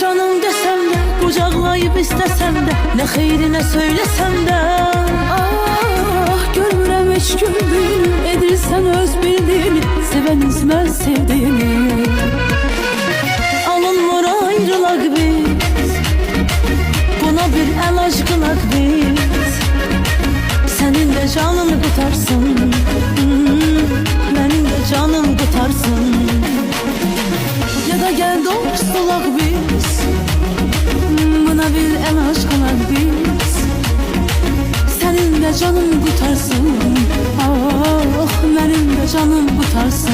canım desem de, kucaklayıp istesem de, ne hayrine söylesem de. Ah, görmürem hiç güldüğünü, edirsen öz bildiğini, seven üzmez sevdiğini. Alınmır ayrılak biz, buna bir el aşkılak biz. Senin de canını kurtarsın, benim de canım kurtarsın. Ya da gel dostulak biz, buna bir el aşkılak biz. Senin de canın kurtarsın, ah, benim de canım kurtarsın.